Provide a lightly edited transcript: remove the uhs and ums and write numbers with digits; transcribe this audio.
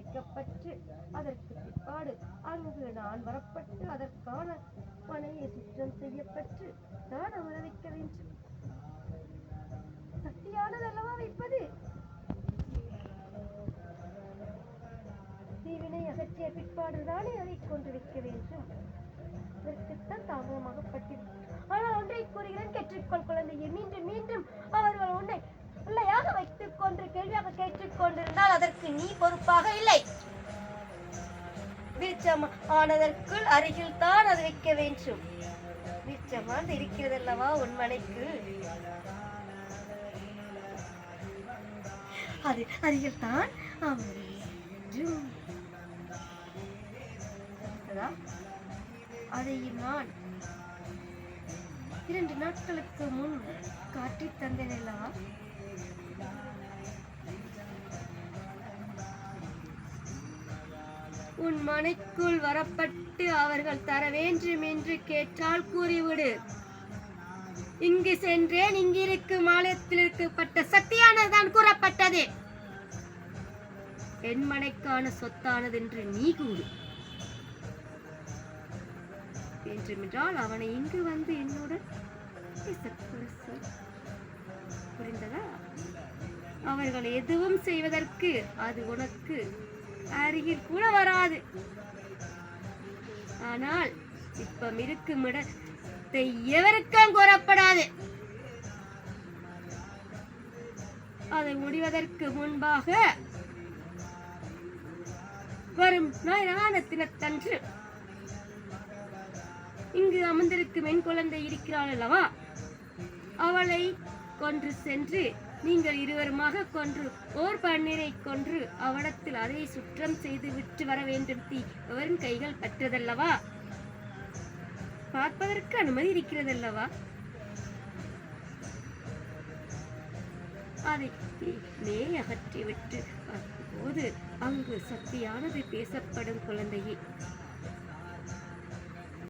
அழைக்கப்பட்டு அதற்கு பிற்பாடு அங்கு நான் வரப்பட்டு அதற்கான மனையை சுற்றம் செய்யப்பட்டு நான் அமரவிக்க வேண்டும். சக்தியானது அல்லவா வைப்பது? தீவினை அகற்றிய பிற்பாடுதானே அதை கொண்டு வைக்க வேண்டும். அதற்குத்தான் தாமதமாகப்பட்டு. ஆனால் ஒன்றை கூறுகிறேன், கேட்டுக்கொள் குழந்தையை. மீண்டும் மீண்டும் அவர்கள் உன்னை பிள்ளையாக வைத்துக் கொண்டு கேள்வியாக கேட்டுக் கொண்டிருந்தால் அதற்கு நீ பொறுப்பாக இல்லை. விருட்சம் ஆனதற்குள் அருகில் தான் அது வைக்க வேண்டும். விருட்சமானது இருக்கிறதல்லவா உன் மனைக்கு, அது அருகில் தான் அதை நான் 2 நாட்களுக்கு முன் காட்டி தந்தேனல்லவா? உன் மனைக்குள் வரப்பட்டு அவர்கள் தர வேண்டும் என்று கேட்டால் கூறிவிடு. இங்கு சென்றேன், இங்கிருக்கும் ஆலயத்தில் இருக்கப்பட்ட சக்தியானதுதான் கூறப்பட்டது. என் மனைக்கான சொத்தானது என்று நீ கூறு. என்றால் அவனை இங்கு வந்து என்னுடன் புரிந்ததா? அவர்கள் எதுவும் செய்வதற்கு அது உனக்கு அருகில் கூட வராது. ஆனால் இப்ப இருக்கும் இடத்தை எவருக்கும் கூறப்படாது. அதை முடிவதற்கு முன்பாக வரும் ஞாயிறான தினத்தன்று இங்கு அமர்ந்திருக்கும் என் குழந்தை இருக்கிறாள் அல்லவா, அவளை கொன்று சென்று நீங்கள் இருவருமாக கொன்று ஓர் பன்னீரை கொன்று அவடத்தில் அதை சுற்றம் செய்து விட்டு வர வேண்டும். தீ அவரின் கைகள் பற்றதல்லவா, பார்ப்பதற்கு அனுமதி இருக்கிறதல்லவா. அதை அகற்றிவிட்டு போது அங்கு சக்தியானது பேசப்படும் குழந்தையே.